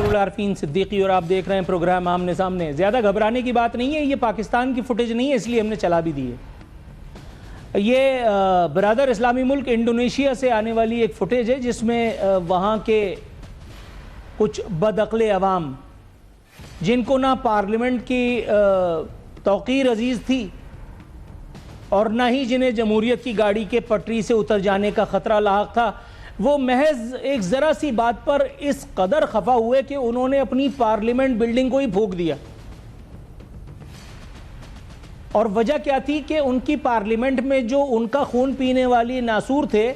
العارفین صدیقی اور آپ دیکھ رہے ہیں پروگرام آمنے سامنے۔ زیادہ گھبرانے کی بات نہیں ہے، یہ پاکستان کی فوٹیج نہیں ہے، اس لیے ہم نے چلا بھی دی ہے۔ یہ برادر اسلامی ملک انڈونیشیا سے آنے والی ایک فوٹیج ہے جس میں وہاں کے کچھ بدعقل عوام جن کو نہ پارلیمنٹ کی توقیر عزیز تھی اور نہ ہی جنہیں جمہوریت کی گاڑی کے پٹری سے اتر جانے کا خطرہ لاحق تھا، وہ محض ایک ذرا سی بات پر اس قدر خفا ہوئے کہ انہوں نے اپنی پارلیمنٹ بلڈنگ کو ہی پھونک دیا۔ اور وجہ کیا تھی کہ ان کی پارلیمنٹ میں جو ان کا خون پینے والی ناسور تھے،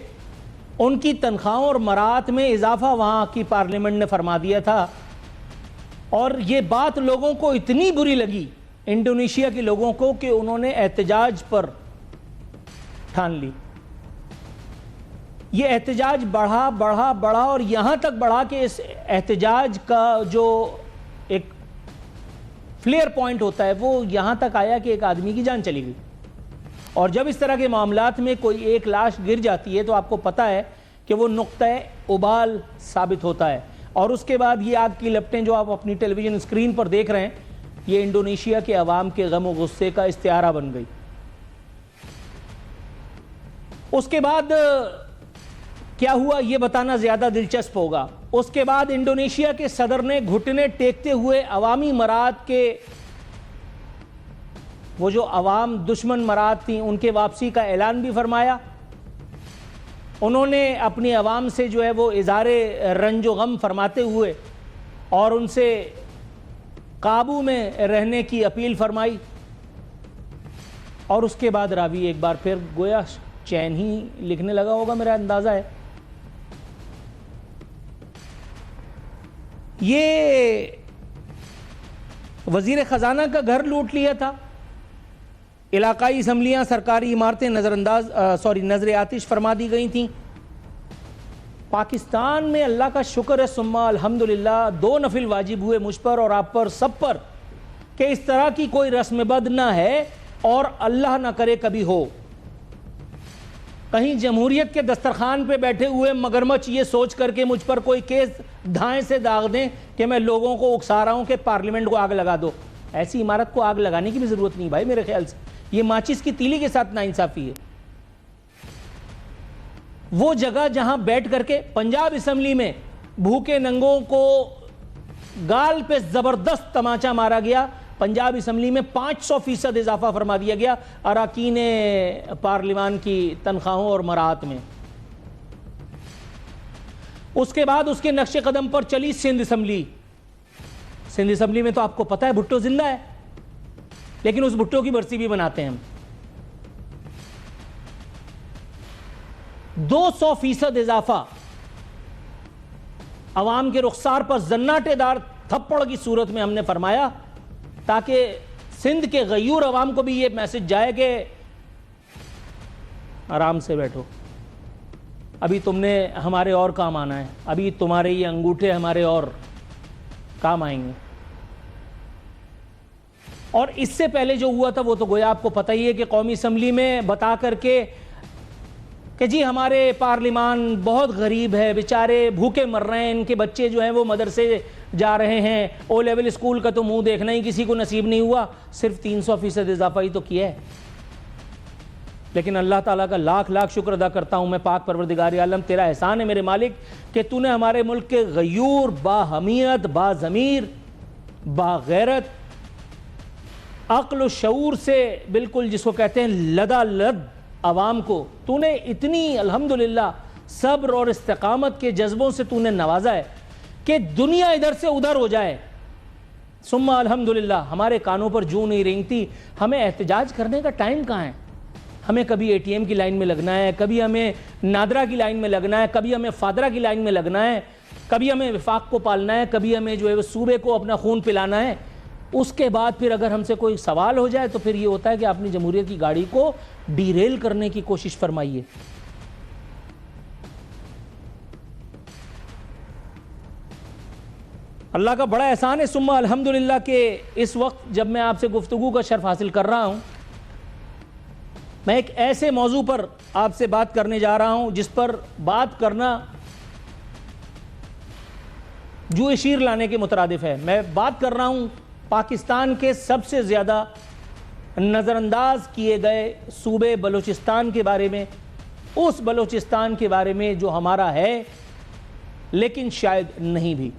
ان کی تنخواہوں اور مراعات میں اضافہ وہاں کی پارلیمنٹ نے فرما دیا تھا۔ اور یہ بات لوگوں کو اتنی بری لگی، انڈونیشیا کے لوگوں کو، کہ انہوں نے احتجاج پر ٹھان لی۔ یہ احتجاج بڑھا اور یہاں تک بڑھا کہ اس احتجاج کا جو ایک فلیئر پوائنٹ ہوتا ہے وہ یہاں تک آیا کہ ایک آدمی کی جان چلی گئی۔ اور جب اس طرح کے معاملات میں کوئی ایک لاش گر جاتی ہے تو آپ کو پتہ ہے کہ وہ نقطہ ابال ثابت ہوتا ہے، اور اس کے بعد یہ آگ کی لپٹیں جو آپ اپنی ٹیلی ویژن اسکرین پر دیکھ رہے ہیں، یہ انڈونیشیا کے عوام کے غم و غصے کا استعارہ بن گئی۔ اس کے بعد کیا ہوا یہ بتانا زیادہ دلچسپ ہوگا۔ اس کے بعد انڈونیشیا کے صدر نے گھٹنے ٹیکتے ہوئے عوامی مراعات کے، وہ جو عوام دشمن مراعات تھیں، ان کے واپسی کا اعلان بھی فرمایا۔ انہوں نے اپنی عوام سے جو ہے وہ اظہار رنج و غم فرماتے ہوئے اور ان سے قابو میں رہنے کی اپیل فرمائی۔ اور اس کے بعد راوی ایک بار پھر گویا چین ہی لکھنے لگا ہوگا، میرا اندازہ ہے۔ یہ وزیر خزانہ کا گھر لوٹ لیا تھا، علاقائی اسمبلیاں، سرکاری عمارتیں نظر آتش فرما دی گئی تھیں۔ پاکستان میں اللہ کا شکر ہے ثم الحمدللہ 2 نفل واجب ہوئے مجھ پر اور آپ پر سب پر کہ اس طرح کی کوئی رسم بد نہ ہے اور اللہ نہ کرے کبھی ہو۔ کہیں جمہوریت کے دسترخوان پہ بیٹھے ہوئے مگرمچھ یہ سوچ کر کے مجھ پر کوئی کیس دھائیں سے داغ دیں کہ میں لوگوں کو اکسا رہا ہوں کہ پارلیمنٹ کو آگ لگا دو۔ ایسی عمارت کو آگ لگانے کی بھی ضرورت نہیں بھائی، میرے خیال سے یہ ماچس کی تیلی کے ساتھ ناانصافی ہے۔ وہ جگہ جہاں بیٹھ کر کے پنجاب اسمبلی میں بھوکے ننگوں کو گال پہ زبردست تماچا مارا گیا، پنجاب اسمبلی میں 500% اضافہ فرما دیا گیا اراکین پارلیمان کی تنخواہوں اور مراعات میں۔ اس کے بعد اس کے نقش قدم پر چلی سندھ اسمبلی۔ سندھ اسمبلی میں تو آپ کو پتہ ہے بھٹو زندہ ہے، لیکن اس بھٹو کی برسی بھی بناتے ہیں ہم۔ 200% اضافہ عوام کے رخسار پر زناٹے دار تھپڑ کی صورت میں ہم نے فرمایا، تاکہ سندھ کے غیور عوام کو بھی یہ میسج جائے کہ آرام سے بیٹھو، ابھی تم نے ہمارے اور کام آنا ہے، ابھی تمہارے یہ انگوٹھے ہمارے اور کام آئیں گے۔ اور اس سے پہلے جو ہوا تھا وہ تو گویا آپ کو پتہ ہی ہے کہ قومی اسمبلی میں بتا کر کے کہ جی ہمارے پارلیمان بہت غریب ہے، بیچارے بھوکے مر رہے ہیں، ان کے بچے جو ہیں وہ مدرسے جا رہے ہیں، او لیول اسکول کا تو منہ دیکھنا ہی کسی کو نصیب نہیں ہوا، صرف 300% اضافہ ہی تو کیا ہے۔ لیکن اللہ تعالیٰ کا لاکھ شکر ادا کرتا ہوں میں، پاک پروردگار عالم تیرا احسان ہے میرے مالک کہ تو نے ہمارے ملک کے غیور، باحمیت، باضمیر، باغیرت، عقل و شعور سے بالکل جس کو کہتے ہیں لدا لد عوام کو تو نے اتنی الحمدللہ صبر اور استقامت کے جذبوں سے تو نے نوازا ہے کہ دنیا ادھر سے ادھر ہو جائے ثم الحمدللہ ہمارے کانوں پر جوں نہیں رینگتی۔ ہمیں احتجاج کرنے کا ٹائم کہاں ہے؟ ہمیں کبھی اے ٹی ایم کی لائن میں لگنا ہے، کبھی ہمیں نادرا کی لائن میں لگنا ہے، کبھی ہمیں فادرہ کی لائن میں لگنا ہے، کبھی ہمیں وفاق کو پالنا ہے، کبھی ہمیں جو ہے صوبے کو اپنا خون پلانا ہے۔ اس کے بعد پھر اگر ہم سے کوئی سوال ہو جائے تو پھر یہ ہوتا ہے کہ اپنی جمہوریت کی گاڑی کو ڈیریل کرنے کی کوشش فرمائیے۔ اللہ کا بڑا احسان ہے ثم الحمدللہ کہ اس وقت جب میں آپ سے گفتگو کا شرف حاصل کر رہا ہوں، میں ایک ایسے موضوع پر آپ سے بات کرنے جا رہا ہوں جس پر بات کرنا جوئے شیر لانے کے مترادف ہے. میں بات کر رہا ہوں پاکستان کے سب سے زیادہ نظر انداز کیے گئے صوبے بلوچستان کے بارے میں, اس بلوچستان کے بارے میں جو ہمارا ہے لیکن شاید نہیں بھی.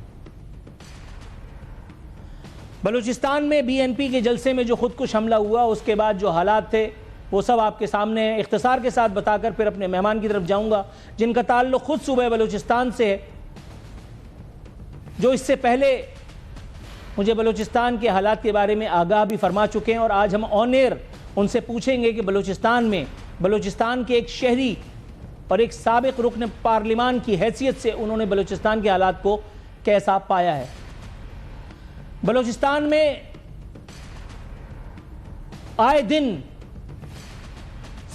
بلوچستان میں بی این پی کے جلسے میں جو خودکش حملہ ہوا, اس کے بعد جو حالات تھے وہ سب آپ کے سامنے اختصار کے ساتھ بتا کر پھر اپنے مہمان کی طرف جاؤں گا جن کا تعلق خود صوبہ بلوچستان سے ہے, جو اس سے پہلے مجھے بلوچستان کے حالات کے بارے میں آگاہ بھی فرما چکے ہیں. اور آج ہم آن ایئر ان سے پوچھیں گے کہ بلوچستان کے ایک شہری اور ایک سابق رکن پارلیمان کی حیثیت سے انہوں نے بلوچستان کے حالات کو کیسا پایا ہے. بلوچستان میں آئے دن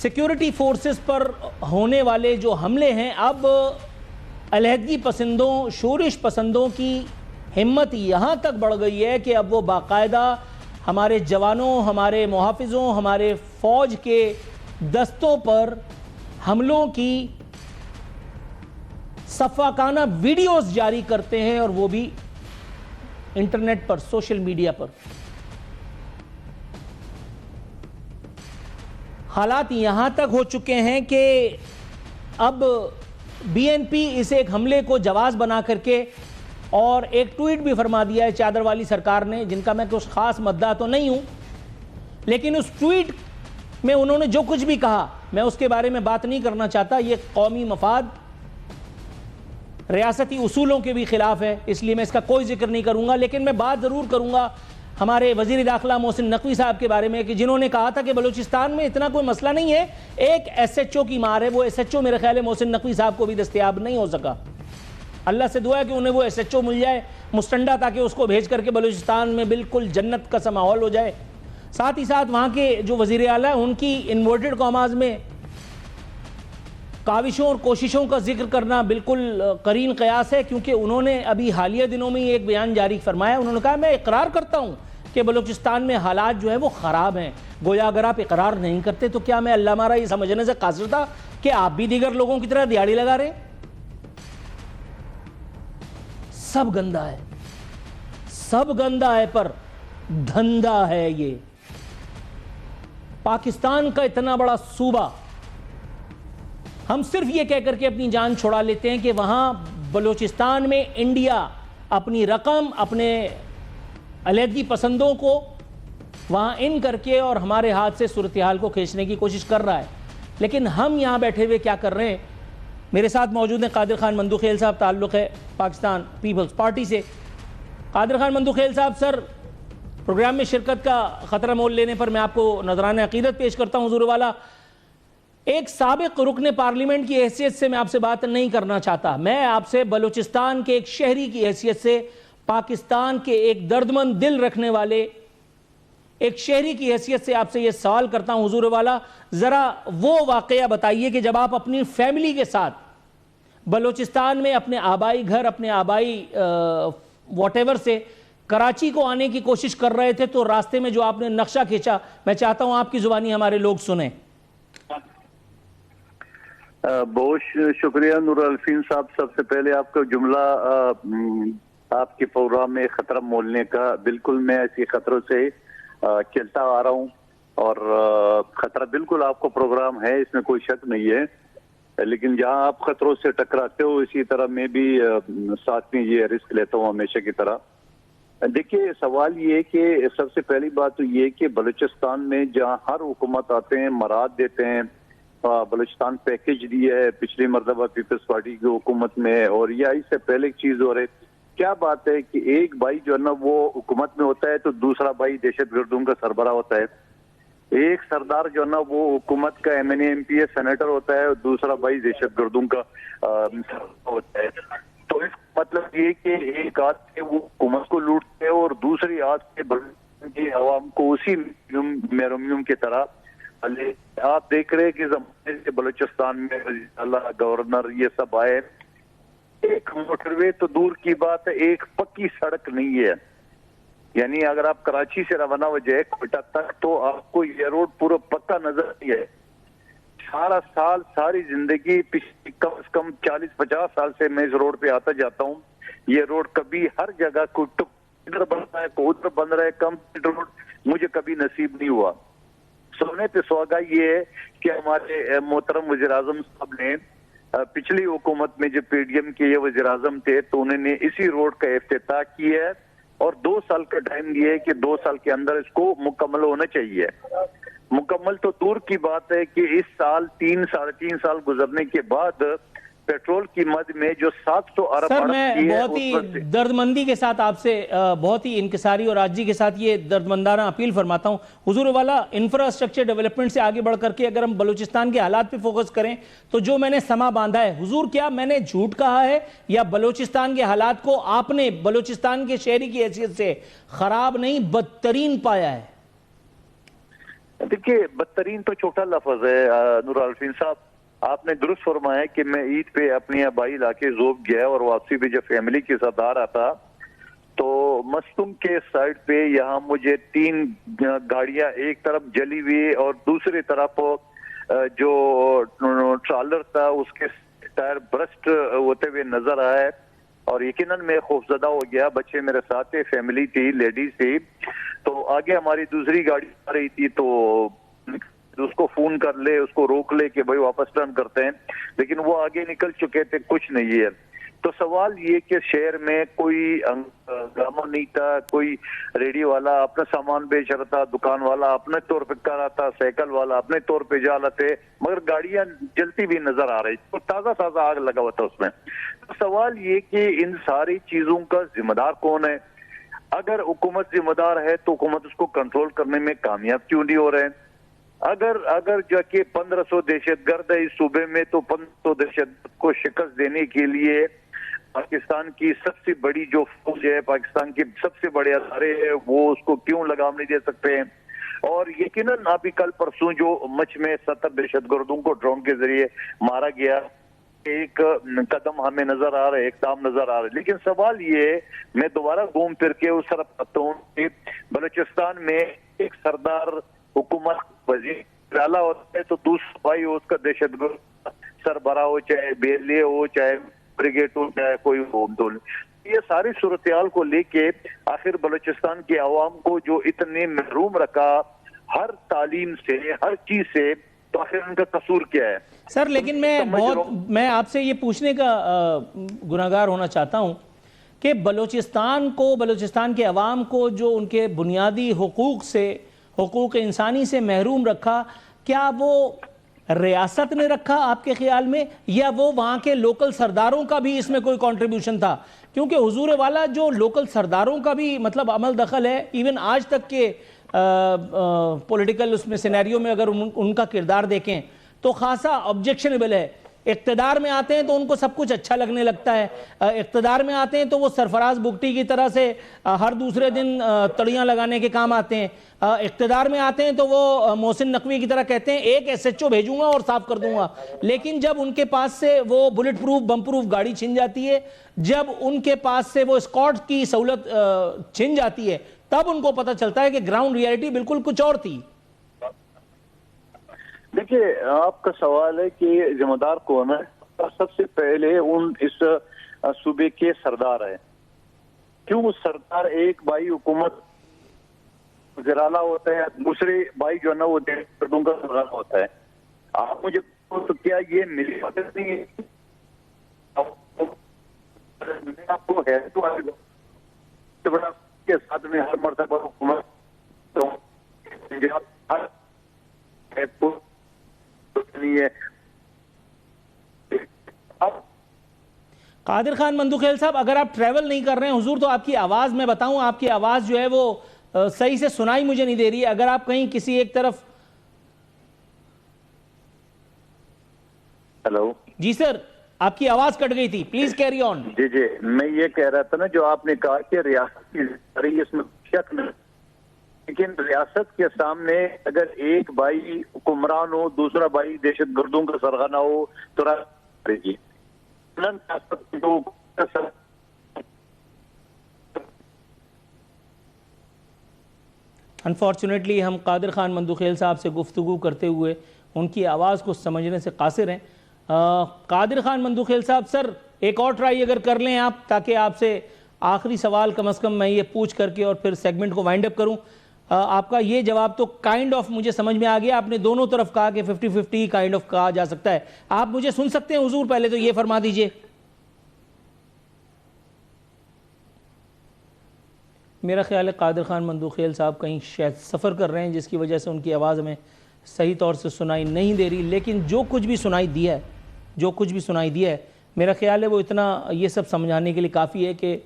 سیکیورٹی فورسز پر ہونے والے جو حملے ہیں, اب علیحدگی پسندوں, شورش پسندوں کی ہمت یہاں تک بڑھ گئی ہے کہ اب وہ باقاعدہ ہمارے جوانوں, ہمارے محافظوں, ہمارے فوج کے دستوں پر حملوں کی صفاقانہ ویڈیوز جاری کرتے ہیں, اور وہ بھی انٹرنیٹ پر, سوشل میڈیا پر. حالات یہاں تک ہو چکے ہیں کہ اب بی این پی اسے ایک حملے کو جواز بنا کر کے اور ایک ٹویٹ بھی فرما دیا ہے چادر والی سرکار نے, جن کا میں کچھ خاص مداح تو نہیں ہوں, لیکن اس ٹویٹ میں انہوں نے جو کچھ بھی کہا میں اس کے بارے میں بات نہیں کرنا چاہتا. یہ قومی مفاد, ریاستی اصولوں کے بھی خلاف ہے, اس لیے میں اس کا کوئی ذکر نہیں کروں گا. لیکن میں بات ضرور کروں گا ہمارے وزیر داخلہ محسن نقوی صاحب کے بارے میں, کہ جنہوں نے کہا تھا کہ بلوچستان میں اتنا کوئی مسئلہ نہیں ہے, ایک ایس ایچ او کی مار ہے. وہ ایس ایچ او میرے خیال ہے محسن نقوی صاحب کو بھی دستیاب نہیں ہو سکا. اللہ سے دعا ہے کہ انہیں وہ ایس ایچ او مل جائے مستنڈا, تاکہ اس کو بھیج کر کے بلوچستان میں بالکل جنت کا سا ماحول ہو جائے. ساتھ ہی ساتھ وہاں کے جو وزیر اعلیٰ ہیں ان کی انورٹڈ کاماز میں کاوشوں اور کوششوں کا ذکر کرنا بالکل قرین قیاس ہے, کیونکہ انہوں نے ابھی حالیہ دنوں میں ایک بیان جاری فرمایا. انہوں نے کہا میں اقرار کرتا ہوں کہ بلوچستان میں حالات جو ہیں وہ خراب ہیں. گویا اگر آپ اقرار نہیں کرتے تو کیا میں اللہ مارا یہ سمجھنے سے قاصر تھا کہ آپ بھی دیگر لوگوں کی طرح دیہڑی لگا رہے ہیں؟ سب گندہ ہے, سب گندہ ہے, پر دھندہ ہے یہ. پاکستان کا اتنا بڑا صوبہ, ہم صرف یہ کہہ کر کے اپنی جان چھڑا لیتے ہیں کہ وہاں بلوچستان میں انڈیا اپنی رقم, اپنے علیحدگی پسندوں کو وہاں ان کر کے اور ہمارے ہاتھ سے صورتحال کو کھینچنے کی کوشش کر رہا ہے. لیکن ہم یہاں بیٹھے ہوئے کیا کر رہے ہیں؟ میرے ساتھ موجود ہیں قادر خان مندوخیل صاحب, تعلق ہے پاکستان پیپلز پارٹی سے. قادر خان مندوخیل صاحب, سر پروگرام میں شرکت کا خطرہ مول لینے پر میں آپ کو نذرانہ عقیدت پیش کرتا ہوں. حضور والا, ایک سابق رکن پارلیمنٹ کی حیثیت سے میں آپ سے بات نہیں کرنا چاہتا, میں آپ سے بلوچستان کے ایک شہری کی حیثیت سے, پاکستان کے ایک دردمند دل رکھنے والے ایک شہری کی حیثیت سے آپ سے یہ سوال کرتا ہوں. حضور والا, ذرا وہ واقعہ بتائیے کہ جب آپ اپنی فیملی کے ساتھ بلوچستان میں اپنے آبائی گھر, اپنے آبائی واٹ ایور سے کراچی کو آنے کی کوشش کر رہے تھے, تو راستے میں جو آپ نے نقشہ کھینچا, میں چاہتا ہوں آپ کی زبانی ہمارے لوگ سنیں. بہت شکریہ نور الفین صاحب. سب سے پہلے آپ کا جملہ آپ کے پروگرام میں خطرہ مولنے کا, بالکل میں ایسی خطروں سے چلتا آ رہا ہوں, اور خطرہ بالکل آپ کو پروگرام ہے, اس میں کوئی شک نہیں ہے. لیکن جہاں آپ خطروں سے ٹکراتے ہو, اسی طرح میں بھی ساتھ میں یہ رسک لیتا ہوں ہمیشہ کی طرح. دیکھیے, سوال یہ کہ سب سے پہلی بات تو یہ کہ بلوچستان میں جہاں ہر حکومت آتے ہیں مراد دیتے ہیں, بلوچستان پیکیج دی ہے پچھلی مرتبہ پیپلز پارٹی کی حکومت میں, اور یا اس سے پہلے ایک چیز ہو رہی, کیا بات ہے کہ ایک بھائی جو ہے نا وہ حکومت میں ہوتا ہے تو دوسرا بھائی دہشت گردوں کا سربراہ ہوتا ہے. ایک سردار جو ہے نا وہ حکومت کا M N A M P A senator ہوتا ہے, اور دوسرا بھائی دہشت گردوں کا ہوتا ہے. تو اس مطلب یہ کہ ایک ہاتھ سے وہ حکومت کو لوٹتے ہیں اور دوسری ہاتھ سے عوام کو اسی میرومیوم کی طرح. آپ دیکھ رہے کہ زمانے سے بلوچستان میں اللہ گورنر یہ سب آئے, ایک موٹر وے تو دور کی بات ہے, ایک پکی سڑک نہیں ہے. یعنی اگر آپ کراچی سے روانہ ہو جائے کوئٹہ تک تو آپ کو یہ روڈ پورا پکا نظر نہیں ہے. سارا سال, ساری زندگی پچھلی کم از کم 40-50 سال سے میں اس روڈ پہ آتا جاتا ہوں, یہ روڈ کبھی ہر جگہ کوئی ادھر بن رہا ہے کوئی ادھر بن رہا ہے کمپلیٹ روڈ مجھے کبھی نصیب نہیں ہوا. سونے پہ سوگا یہ ہے کہ ہمارے محترم وزیر اعظم صاحب نے پچھلی حکومت میں جب پی ڈی ایم کے یہ وزیر اعظم تھے تو انہوں نے اسی روڈ کا افتتاح کیا ہے اور 2 سال کا ٹائم دیا ہے کہ 2 سال کے اندر اس کو مکمل ہونا چاہیے. مکمل تو دور کی بات ہے کہ اس سال 3 سال گزرنے کے بعد پیٹرول کی مد میں جو 700 ارب سر میں بہت ہی دردمندی کے ساتھ آپ سے بہت ہی انکساری اور عاجزی کے ساتھ یہ دردمندانہ اپیل فرماتا ہوں حضور والا انفراسٹرکچر ڈیولپمنٹ سے آگے بڑھ کر کے اگر ہم بلوچستان کے حالات پہ فوکس کریں تو جو میں نے سما باندھا ہے حضور کیا میں نے جھوٹ کہا ہے یا بلوچستان کے حالات کو آپ نے بلوچستان کے شہری کی حیثیت سے خراب نہیں بدترین پایا ہے؟ دیکھیے بدترین تو چھوٹا لفظ ہے نور الفین صاحب. آپ نے درست فرمایا کہ میں عید پہ اپنی آبائی علاقے زوب گیا اور واپسی پہ جب فیملی کے ساتھ آ رہا تھا تو مستم کے سائڈ پہ یہاں مجھے 3 گاڑیاں ایک طرف جلی ہوئی اور دوسری طرف جو ٹرالر تھا اس کے ٹائر برسٹ ہوتے ہوئے نظر آئے اور یقیناً میں خوفزدہ ہو گیا. بچے میرے ساتھ تھے, فیملی تھی, لیڈیز تھی, تو آگے ہماری دوسری گاڑی آ رہی تھی تو اس کو فون کر لے, اس کو روک لے کہ بھائی واپس ٹرن کرتے ہیں, لیکن وہ آگے نکل چکے تھے, کچھ نہیں ہے. تو سوال یہ کہ شہر میں کوئی ہنگامہ نہیں تھا, کوئی ریڈی والا اپنا سامان بیچ رہا تھا, دکان والا اپنے طور پہ کر رہا تھا, سائیکل والا اپنے طور پہ جا رہا تھے, مگر گاڑیاں جلتی بھی نظر آ رہی, تو تازہ آگ لگا ہوا تھا اس میں. تو سوال یہ کہ ان ساری چیزوں کا ذمہ دار کون ہے؟ اگر حکومت ذمہ دار ہے تو حکومت اس کو کنٹرول کرنے میں کامیاب کیوں نہیں ہو رہے ہیں؟ اگر جو کہ 1500 دہشت گرد ہے اس صوبے میں تو 1500 دہشت گرد کو شکست دینے کے لیے پاکستان کی سب سے بڑی جو فوج ہے, پاکستان کے سب سے بڑے ادارے ہیں, وہ اس کو کیوں لگام نہیں دے سکتے ہیں؟ اور یقیناً ابھی کل پرسوں جو مچ میں 70 دہشت گردوں کو ڈرون کے ذریعے مارا گیا, ایک قدم ہمیں نظر آ رہا ہے, اقدام نظر آ رہا ہے. لیکن سوال یہ میں دوبارہ گھوم پھر کے اس طرف آتا ہوں کہ بلوچستان میں ایک سردار حکومت وزیر اعلیٰ ہوتا ہے تو دوسرا بھائی ہو اس کا دہشت گرد سربراہ ہو, چاہے بیلیے ہو, چاہے بریگیڈ ہو, چاہے کوئی ہو. یہ ساری صورتحال کو لے کے آخر بلوچستان کے عوام کو جو اتنے محروم رکھا ہر تعلیم سے, ہر چیز سے, تو آخر ان کا قصور کیا ہے؟ سر لیکن میں آپ سے یہ پوچھنے کا گناہگار ہونا چاہتا ہوں کہ بلوچستان کے عوام کو جو ان کے بنیادی حقوق انسانی سے محروم رکھا, کیا وہ ریاست نے رکھا آپ کے خیال میں, یا وہ وہاں کے لوکل سرداروں کا بھی اس میں کوئی کنٹریبیوشن تھا؟ کیونکہ حضور والا جو لوکل سرداروں کا بھی مطلب عمل دخل ہے, ایون آج تک کے پولیٹیکل اس میں سینیریو میں اگر ان کا کردار دیکھیں تو خاصا آبجیکشنیبل ہے. اقتدار میں آتے ہیں تو ان کو سب کچھ اچھا لگنے لگتا ہے, اقتدار میں آتے ہیں تو وہ سرفراز بگٹی کی طرح سے ہر دوسرے دن تڑیاں لگانے کے کام آتے ہیں, اقتدار میں آتے ہیں تو وہ محسن نقوی کی طرح کہتے ہیں ایک ایس ایچ او بھیجوں گا اور صاف کر دوں گا. لیکن جب ان کے پاس سے وہ بلٹ پروف بم پروف گاڑی چھن جاتی ہے, جب ان کے پاس سے وہ اسکاٹ کی سہولت چھن جاتی ہے, تب ان کو پتہ چلتا ہے کہ گراؤنڈ ریئلٹی بالکل کچھ اور تھی. دیکھیے آپ کا سوال ہے کہ ذمہ دار کون ہے؟ سب سے پہلے اس صوبے کے سردار ہے. کیوں سردار ایک بھائی حکومت وزیر اعلیٰ ہوتا ہے, دوسرے بھائی جو ہے نا وہ دہشت گردوں کا سردار ہوتا ہے. آپ مجھے تو کیا یہ ملی مدد نہیں ہے؟ آپ کو ہے تو بڑا کے ساتھ میں ہر مرتبہ حکومت قادر خان مندوخیل صاحب, اگر آپ ٹریول نہیں کر رہے ہیں حضور تو آپ کی آواز, میں بتاؤں آپ کی آواز جو ہے وہ صحیح سے سنائی مجھے نہیں دے رہی ہے. اگر آپ کہیں کسی ایک طرف. ہیلو جی سر, آپ کی آواز کٹ گئی تھی, پلیز کیری آن. جی میں یہ کہہ رہا تھا نا, جو آپ نے کہا کہ ریاست کی اس میں شک نہیں, لیکن ریاست کے سامنے اگر ایک بھائی حکمران ہو, دوسرا بھائی دہشت گردوں کا سرغنہ ہو تو رہے گی. انفارچونیٹلی ہم قادر خان مندوخیل صاحب سے گفتگو کرتے ہوئے ان کی آواز کو سمجھنے سے قاصر ہیں. قادر خان مندوخیل صاحب, سر ایک اور ٹرائی اگر کر لیں آپ، تاکہ آپ سے آخری سوال کم از کم میں یہ پوچھ کر کے اور پھر سیگمنٹ کو وائنڈ اپ کروں. آپ کا یہ جواب تو کائنڈ آف مجھے سمجھ میں آ گیا. آپ نے دونوں طرف کہا کہ 50-50 کائنڈ آف کہا جا سکتا ہے. آپ مجھے سن سکتے ہیں حضور؟ پہلے تو یہ فرما دیجئے. میرا خیال ہے قادر خان مندوخیل صاحب کہیں شاید سفر کر رہے ہیں، جس کی وجہ سے ان کی آواز ہمیں صحیح طور سے سنائی نہیں دے رہی. لیکن جو کچھ بھی سنائی دیا ہے میرا خیال ہے وہ اتنا یہ سب سمجھانے کے لیے کافی ہے کہ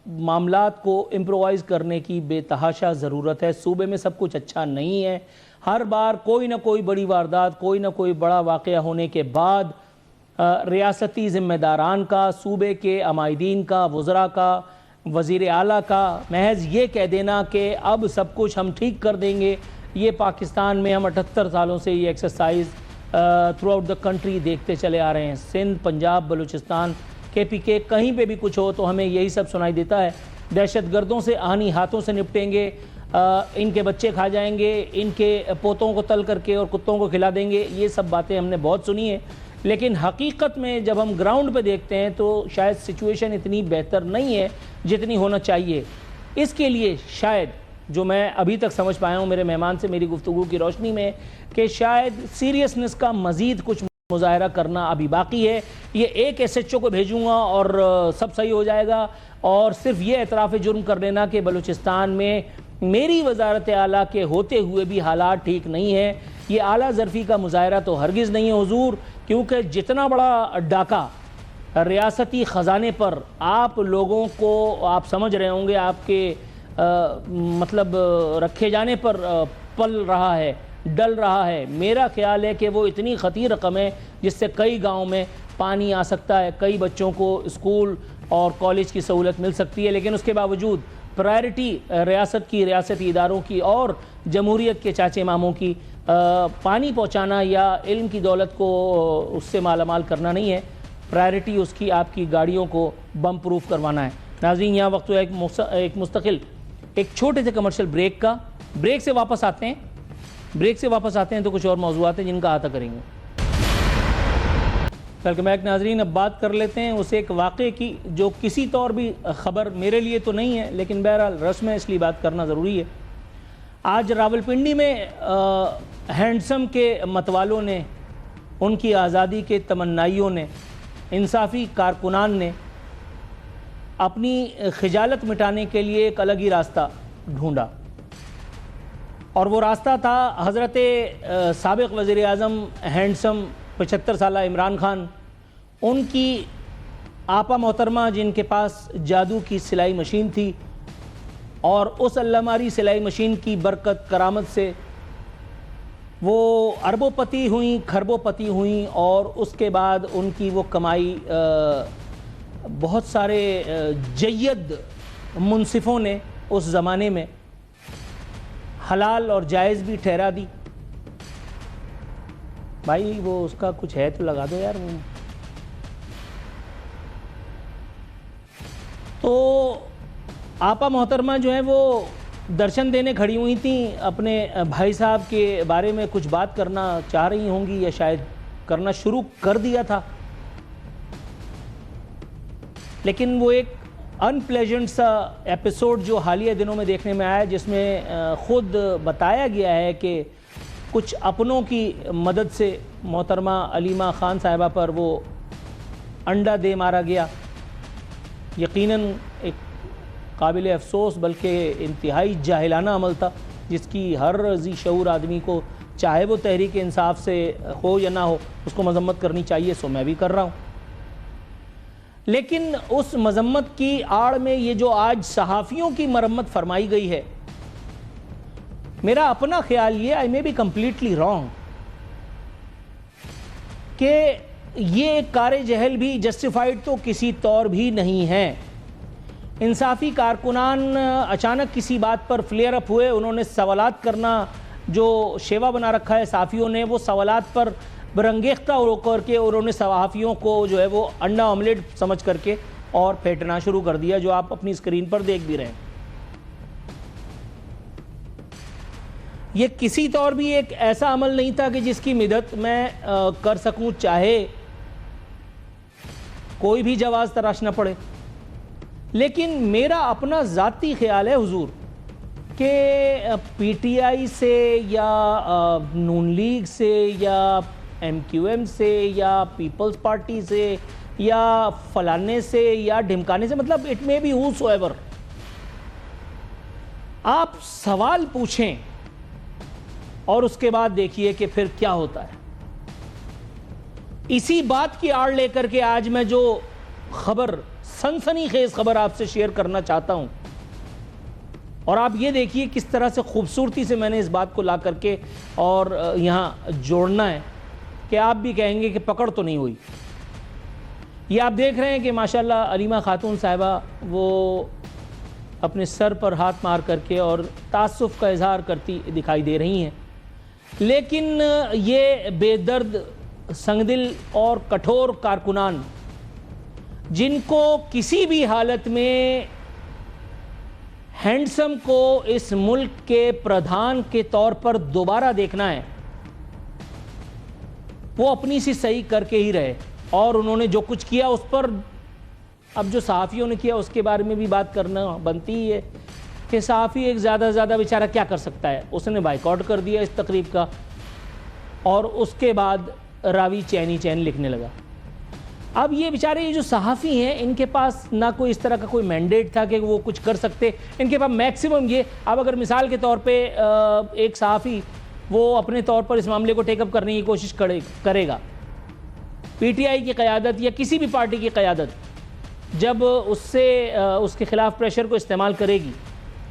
معاملات کو امپرووائز کرنے کی بے تحاشا ضرورت ہے. صوبے میں سب کچھ اچھا نہیں ہے. ہر بار کوئی نہ کوئی بڑی واردات، کوئی نہ کوئی بڑا واقعہ ہونے کے بعد ریاستی ذمہ داران کا، صوبے کے عمائدین کا، وزراء کا، وزیر اعلیٰ کا محض یہ کہہ دینا کہ اب سب کچھ ہم ٹھیک کر دیں گے. یہ پاکستان میں ہم 78 سالوں سے یہ exercise through out the country دیکھتے چلے آ رہے ہیں. سندھ، پنجاب، بلوچستان، KPK، کہیں پہ بھی کچھ ہو تو ہمیں یہی سب سنائی دیتا ہے. دہشت گردوں سے آہنی ہاتھوں سے نپٹیں گے، ان کے بچے کھا جائیں گے، ان کے پوتوں کو تل کر کے اور کتوں کو کھلا دیں گے. یہ سب باتیں ہم نے بہت سنی ہیں، لیکن حقیقت میں جب ہم گراؤنڈ پہ دیکھتے ہیں تو شاید سچویشن اتنی بہتر نہیں ہے جتنی ہونا چاہیے. اس کے لیے شاید جو میں ابھی تک سمجھ پایا ہوں میرے مہمان سے میری گفتگو کی روشنی میں، کہ شاید سیریسنس کا مزید کچھ مظاہرہ کرنا ابھی باقی ہے. یہ ایک SHO کو بھیجوں گا اور سب صحیح ہو جائے گا، اور صرف یہ اعتراف جرم کر لینا کہ بلوچستان میں میری وزارت اعلیٰ کے ہوتے ہوئے بھی حالات ٹھیک نہیں ہیں، یہ اعلیٰ ظرفی کا مظاہرہ تو ہرگز نہیں ہے حضور. کیونکہ جتنا بڑا ڈاکہ ریاستی خزانے پر آپ لوگوں کو، آپ سمجھ رہے ہوں گے، آپ کے مطلب رکھے جانے پر پل رہا ہے، ڈل رہا ہے. میرا خیال ہے کہ وہ اتنی خطیر رقم ہے جس سے کئی گاؤں میں پانی آ سکتا ہے، کئی بچوں کو اسکول اور کالج کی سہولت مل سکتی ہے. لیکن اس کے باوجود پرائرٹی ریاست کی، ریاستی اداروں کی اور جمہوریت کے چاچے ماموں کی پانی پہنچانا یا علم کی دولت کو اس سے مالا مال کرنا نہیں ہے. پرائرٹی اس کی آپ کی گاڑیوں کو بم پروف کروانا ہے. ناظرین، یہاں وقت ہوا ایک مستقل ایک چھوٹے سے کمرشل بریک کا. بریک سے واپس آتے ہیں تو کچھ اور موضوعات ہیں جن کا احاطہ کریں گے. ویلکم بیک ناظرین. اب بات کر لیتے ہیں اس ایک واقعے کی جو کسی طور بھی خبر میرے لیے تو نہیں ہے، لیکن بہرحال رسم ہے اس لیے بات کرنا ضروری ہے. آج راولپنڈی میں ہینڈسم کے متوالوں نے، ان کی آزادی کے تمنائیوں نے، انصافی کارکنان نے اپنی خجالت مٹانے کے لیے ایک الگ ہی راستہ ڈھونڈا، اور وہ راستہ تھا حضرت سابق وزیر اعظم ہینڈسم 75 سالہ عمران خان. ان کی آپا محترمہ جن کے پاس جادو کی سلائی مشین تھی، اور اس علاماری سلائی مشین کی برکت کرامت سے وہ اربوں پتی ہوئیں، کھربوں پتی ہوئیں، اور اس کے بعد ان کی وہ کمائی بہت سارے جید منصفوں نے اس زمانے میں حلال اور جائز بھی ٹھہرا دی. بھائی وہ اس کا کچھ ہے تو لگا دو یار. تو آپا محترمہ جو ہیں وہ درشن دینے کھڑی ہوئی تھیں، اپنے بھائی صاحب کے بارے میں کچھ بات کرنا چاہ رہی ہوں گی، یا شاید کرنا شروع کر دیا تھا. لیکن وہ ایک ان پلیزنٹ سا ایپیسوڈ جو حالیہ دنوں میں دیکھنے میں آیا، جس میں خود بتایا گیا ہے کہ کچھ اپنوں کی مدد سے محترمہ علیمہ خان صاحبہ پر وہ انڈا دے مارا گیا. یقیناً ایک قابل افسوس بلکہ انتہائی جاہلانہ عمل تھا، جس کی ہر ذی شعور آدمی کو، چاہے وہ تحریک انصاف سے ہو یا نہ ہو، اس کو مذمت کرنی چاہیے. سو میں بھی کر رہا ہوں. لیکن اس مذمت کی آڑ میں یہ جو آج صحافیوں کی مرمت فرمائی گئی ہے، میرا اپنا خیال یہ، آئی مے بی کمپلیٹلی رانگ، کہ یہ ایک کار جہل بھی جسٹیفائیڈ تو کسی طور بھی نہیں ہے. انصافی کارکنان اچانک کسی بات پر فلیئر اپ ہوئے، انہوں نے سوالات کرنا جو شیوا بنا رکھا ہے صحافیوں نے، وہ سوالات پر برنگیختہ ہو کر کے انہوں نے صحافیوں کو جو ہے وہ انڈا آملیٹ سمجھ کر کے اور پھینٹنا شروع کر دیا، جو آپ اپنی اسکرین پر دیکھ بھی رہے ہیں. یہ کسی طور بھی ایک ایسا عمل نہیں تھا کہ جس کی مدد میں کر سکوں، چاہے کوئی بھی جواز تراشنا پڑے. لیکن میرا اپنا ذاتی خیال ہے حضور کہ پی ٹی آئی سے یا نون لیگ سے یا ایم کیو ایم سے یا پیپلز پارٹی سے یا فلانے سے یا ڈھمکانے سے, مطلب it may be however, آپ سوال پوچھیں اور اس کے بعد دیکھیے کہ پھر کیا ہوتا ہے. اسی بات کی آڑ لے کر کے آج میں جو خبر, سنسنی خیز خبر آپ سے شیئر کرنا چاہتا ہوں, اور آپ یہ دیکھیے کس طرح سے خوبصورتی سے میں نے اس بات کو لا کر کے اور یہاں جوڑنا ہے کہ آپ بھی کہیں گے کہ پکڑ تو نہیں ہوئی. یہ آپ دیکھ رہے ہیں کہ ماشاءاللہ علیمہ خاتون صاحبہ وہ اپنے سر پر ہاتھ مار کر کے اور تعصب کا اظہار کرتی دکھائی دے رہی ہیں, لیکن یہ بے درد, سنگدل اور کٹھور کارکنان جن کو کسی بھی حالت میں ہینڈسم کو اس ملک کے پردھان کے طور پر دوبارہ دیکھنا ہے, وہ اپنی سی صحیح کر کے ہی رہے. اور انہوں نے جو کچھ کیا اس پر اب جو صحافیوں نے کیا اس کے بارے میں بھی بات کرنا بنتی ہی ہے کہ صحافی ایک زیادہ زیادہ بیچارہ کیا کر سکتا ہے. اس نے بائیکاٹ کر دیا اس تقریب کا اور اس کے بعد راوی چینی چین لکھنے لگا. اب یہ بیچارے یہ جو صحافی ہیں ان کے پاس نہ کوئی اس طرح کا کوئی مینڈیٹ تھا کہ وہ کچھ کر سکتے. ان کے پاس میکسیمم یہ, اب اگر مثال کے طور پہ ایک صحافی وہ اپنے طور پر اس معاملے کو ٹیک اپ کرنے کی کوشش کرے گا, پی ٹی آئی کی قیادت یا کسی بھی پارٹی کی قیادت جب اس سے اس کے خلاف پریشر کو استعمال کرے گی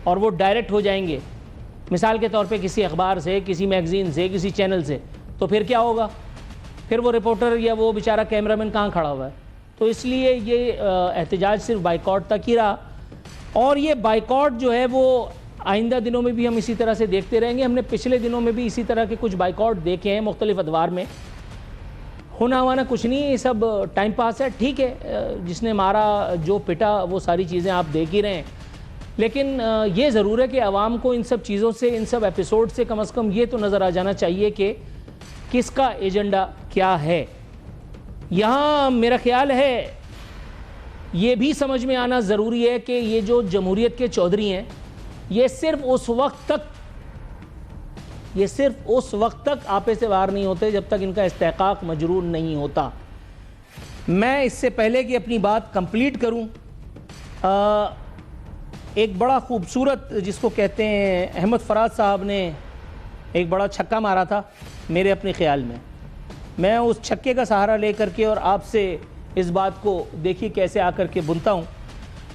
اور وہ ڈائریکٹ ہو جائیں گے مثال کے طور پہ کسی اخبار سے, کسی میگزین سے, کسی چینل سے, تو پھر کیا ہوگا؟ پھر وہ رپورٹر یا وہ بیچارہ کیمرہ مین کہاں کھڑا ہوا ہے؟ تو اس لیے یہ احتجاج صرف بائیکاٹ تک ہی رہا, اور یہ بائیکاٹ جو ہے وہ آئندہ دنوں میں بھی ہم اسی طرح سے دیکھتے رہیں گے. ہم نے پچھلے دنوں میں بھی اسی طرح کے کچھ بائیکاٹ دیکھے ہیں مختلف ادوار میں. ہونا ہوانا کچھ نہیں, یہ سب ٹائم پاس ہے, ٹھیک ہے, جس نے مارا جو پٹا وہ ساری چیزیں آپ دیکھ ہی رہے ہیں. لیکن یہ ضرور ہے کہ عوام کو ان سب چیزوں سے, ان سب ایپیسوڈ سے کم از کم یہ تو نظر آ جانا چاہیے کہ کس کا ایجنڈا کیا ہے. یہاں میرا خیال ہے یہ بھی سمجھ میں آنا ضروری ہے کہ یہ جو جمہوریت کے چودھری ہیں یہ صرف اس وقت تک آپے سے باہر نہیں ہوتے جب تک ان کا استحقاق مجرور نہیں ہوتا. میں اس سے پہلے کہ اپنی بات کمپلیٹ کروں, ایک بڑا خوبصورت جس کو کہتے ہیں احمد فراز صاحب نے ایک بڑا چھکا مارا تھا میرے اپنے خیال میں اس چھکے کا سہارا لے کر کے اور آپ سے اس بات کو دیکھیے کیسے آ کر کے بنتا ہوں.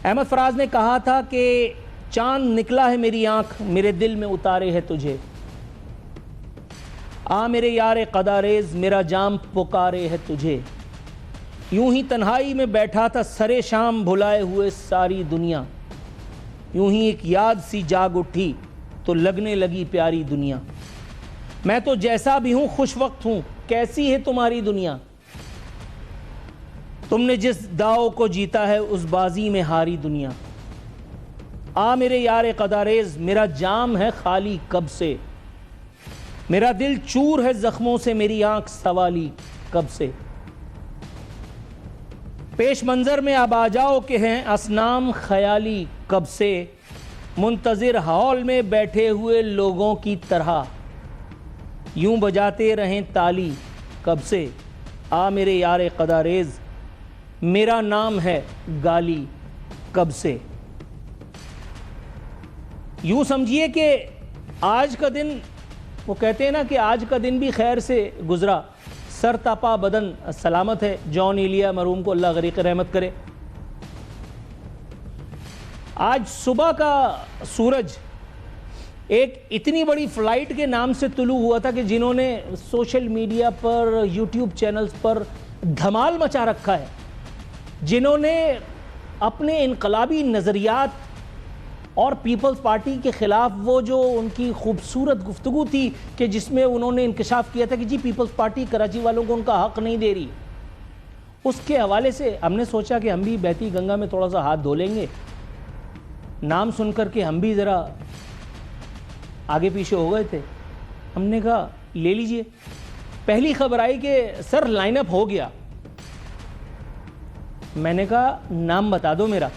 احمد فراز نے کہا تھا کہ چاند نکلا ہے میری آنکھ, میرے دل میں اتارے ہے تجھے, آ میرے یار قداریز میرا جام پکارے ہے تجھے, یوں ہی تنہائی میں بیٹھا تھا سرے شام بھلائے ہوئے ساری دنیا, یوں ہی ایک یاد سی جاگ اٹھی تو لگنے لگی پیاری دنیا, میں تو جیسا بھی ہوں خوش وقت ہوں, کیسی ہے تمہاری دنیا, تم نے جس داؤ کو جیتا ہے اس بازی میں ہاری دنیا, آ میرے یار قداریز میرا جام ہے خالی کب سے, میرا دل چور ہے زخموں سے, میری آنکھ سوالی کب سے, پیش منظر میں اب آ جاؤ کہ ہیں اصنام خیالی کب سے, منتظر ہال میں بیٹھے ہوئے لوگوں کی طرح, یوں بجاتے رہیں تالی کب سے, آ میرے یار قداریز میرا نام ہے گالی کب سے. یوں سمجھیے کہ آج کا دن, وہ کہتے ہیں نا کہ آج کا دن بھی خیر سے گزرا, سر تاپا بدن سلامت ہے, جان ایلیا مرحوم کو اللہ غریق رحمت کرے. آج صبح کا سورج ایک اتنی بڑی فلائٹ کے نام سے طلوع ہوا تھا کہ جنہوں نے سوشل میڈیا پر, یوٹیوب چینلز پر دھمال مچا رکھا ہے, جنہوں نے اپنے انقلابی نظریات اور پیپلز پارٹی کے خلاف وہ جو ان کی خوبصورت گفتگو تھی کہ جس میں انہوں نے انکشاف کیا تھا کہ جی پیپلز پارٹی کراچی والوں کو ان کا حق نہیں دے رہی, اس کے حوالے سے ہم نے سوچا کہ ہم بھی بہتی گنگا میں تھوڑا سا ہاتھ دھو لیں گے. نام سن کر کے ہم بھی ذرا آگے پیچھے ہو گئے تھے. ہم نے کہا لے لیجئے. پہلی خبر آئی کہ سر لائن اپ ہو گیا. میں نے کہا نام بتا دو میرا.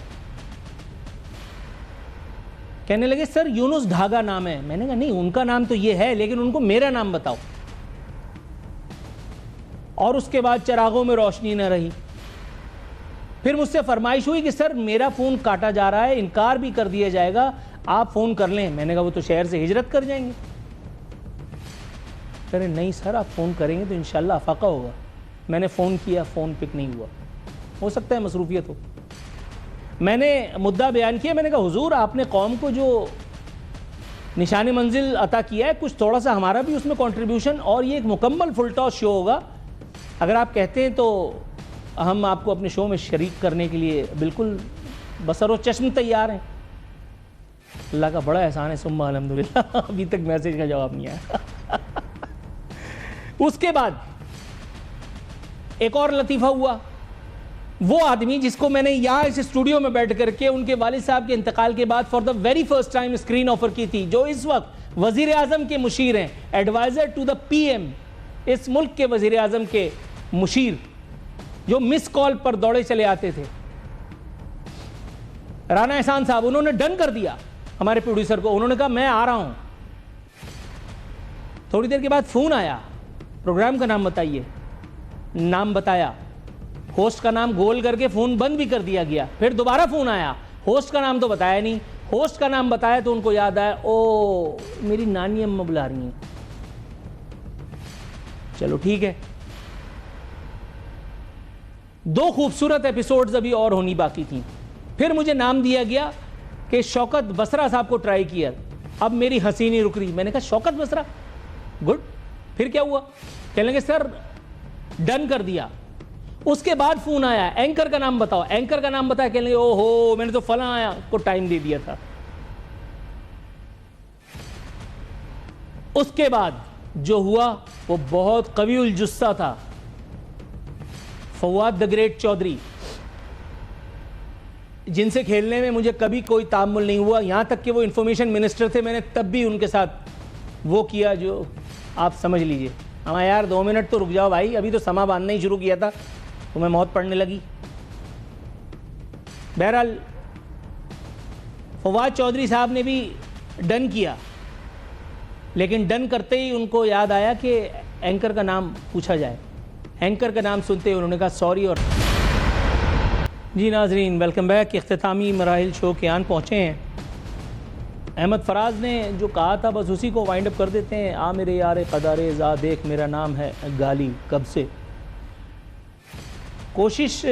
کہنے لگے سر یونس ڈھاگا نام ہے. میں نے کہا نہیں ان کا نام تو یہ ہے لیکن ان کو میرا نام بتاؤ. اور اس کے بعد چراغوں میں روشنی نہ رہی. پھر مجھ سے فرمائش ہوئی کہ سر میرا فون کاٹا جا رہا ہے, انکار بھی کر دیا جائے گا, آپ فون کر لیں. میں نے کہا وہ تو شہر سے ہجرت کر جائیں گے. کہہ رہے نہیں سر آپ فون کریں گے تو انشاءاللہ افاقہ ہوگا. میں نے فون کیا, فون پک نہیں ہوا. ہو سکتا ہے مصروفیت ہو. میں نے مدعا بیان کیا, میں نے کہا حضور آپ نے قوم کو جو نشان منزل عطا کیا ہے کچھ تھوڑا سا ہمارا بھی اس میں کنٹریبیوشن, اور یہ ایک مکمل فل ٹاس شو ہوگا. اگر آپ کہتے ہیں تو ہم آپ کو اپنے شو میں شریک کرنے کے لیے بالکل بصر و چشم تیار ہیں. اللہ کا بڑا احسان ہے ثم الحمدللہ, ابھی تک میسج کا جواب نہیں آیا. اس کے بعد ایک اور لطیفہ ہوا. وہ آدمی جس کو میں نے یہاں اس اسٹوڈیو میں بیٹھ کر کے ان کے والد صاحب کے انتقال کے بعد for the very first time screen offer کی تھی, جو اس وقت وزیر اعظم کے مشیر ہیں, adviser to the P M, اس ملک کے وزیر اعظم کے مشیر, جو مس کال پر دوڑے چلے آتے تھے, رانا احسان صاحب, انہوں نے ڈن کر دیا ہمارے پروڈیوسر کو. انہوں نے کہا میں آ رہا ہوں. تھوڑی دیر کے بعد فون آیا, پروگرام کا نام بتائیے. نام بتایا, ہوسٹ کا نام گول کر کے فون بند بھی کر دیا گیا. پھر دوبارہ فون آیا, ہوسٹ کا نام تو بتایا نہیں. ہوسٹ کا نام بتایا تو ان کو یاد آیا, او میری نانی اماں بلا رہی ہیں. چلو ٹھیک ہے. 2 خوبصورت ایپیسوڈز ابھی اور ہونی باقی تھیں. پھر مجھے نام دیا گیا کہ شوکت بسرا صاحب کو ٹرائی کیا. اب میری ہنسی نہیں رک رہی. میں نے کہا شوکت بسرا, گڈ. پھر کیا ہوا؟ کہنے لگے سر ڈن کر دیا. اس کے بعد فون آیا, اینکر کا نام بتاؤ. اینکر کا نام بتایا, کہنے لگے او ہو میں نے تو فلاں آیا کو ٹائم دے دیا تھا. اس کے بعد جو ہوا وہ بہت قوی الجثہ تھا. فواد دا گریٹ چودھری, جن سے کھیلنے میں مجھے کبھی کوئی تعامل نہیں ہوا, یہاں تک کہ وہ انفارمیشن منسٹر تھے, میں نے تب بھی ان کے ساتھ وہ کیا جو آپ سمجھ لیجئے. ہاں یار 2 منٹ تو رک جاؤ بھائی, ابھی تو سما باندھنا ہی شروع کیا تھا, تمہیں موت پڑنے لگی. بہرحال فواد چودھری صاحب نے بھی ڈن کیا, لیکن ڈن کرتے ہی ان کو یاد آیا کہ اینکر کا نام پوچھا جائے. اینکر کا نام سنتے ہی انہوں نے کہا سوری. اور جی ناظرین ویلکم بیک. اختتامی مراحل شو کے آن پہنچے ہیں. احمد فراز نے جو کہا تھا بس اسی کو وائنڈ اپ کر دیتے ہیں. آ میرے یار قدارے زا دیکھ میرا نام ہے گالی کب سے. کوشش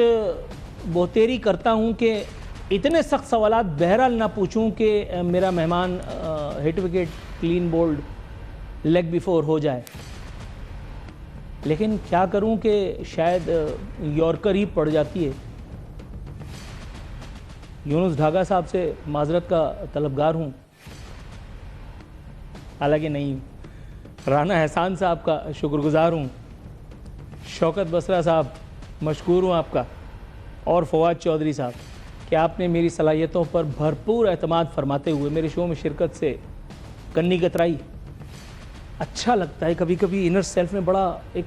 بہتری کرتا ہوں کہ اتنے سخت سوالات بہرحال نہ پوچھوں کہ میرا مہمان hit wicket clean bowled leg before ہو جائے, لیکن کیا کروں کہ شاید یارکر ہی پڑ جاتی ہے. یونس ڈھاگا صاحب سے معذرت کا طلبگار ہوں, حالانکہ نہیں. رانا احسان صاحب کا شکر گزار ہوں. شوکت بسرا صاحب مشکور ہوں آپ کا, اور فواد چودھری صاحب کہ آپ نے میری صلاحیتوں پر بھرپور اعتماد فرماتے ہوئے میرے شو میں شرکت سے کنی کترائی. اچھا لگتا ہے کبھی کبھی, انر سیلف میں بڑا ایک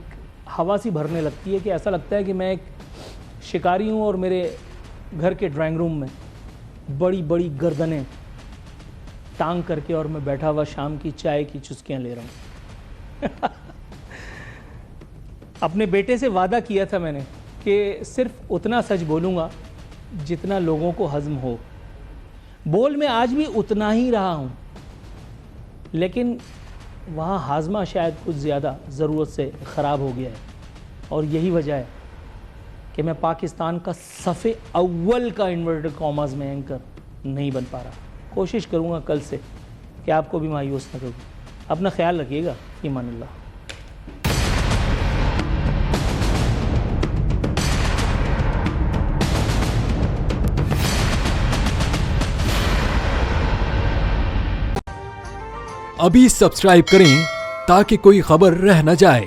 ہوا سی بھرنے لگتی ہے کہ ایسا لگتا ہے کہ میں ایک شکاری ہوں اور میرے گھر کے ڈرائنگ روم میں بڑی بڑی گردنیں ٹانگ کر کے اور میں بیٹھا ہوا شام کی چائے کی چسکیاں لے رہا ہوں. اپنے بیٹے سے وعدہ کیا تھا میں نے کہ صرف اتنا سچ بولوں گا جتنا لوگوں کو ہضم ہو. بول میں آج بھی اتنا ہی رہا ہوں, لیکن وہاں ہاضمہ شاید کچھ زیادہ ضرورت سے خراب ہو گیا ہے, اور یہی وجہ ہے کہ میں پاکستان کا صف اول کا انورٹڈ کاماز میں اینکر نہیں بن پا رہا. کوشش کروں گا کل سے کہ آپ کو بھی مایوس نہ کروں. اپنا خیال رکھیے گا. ایمان اللہ. ابھی سبسکرائب کریں تاکہ کوئی خبر رہ نہ جائے.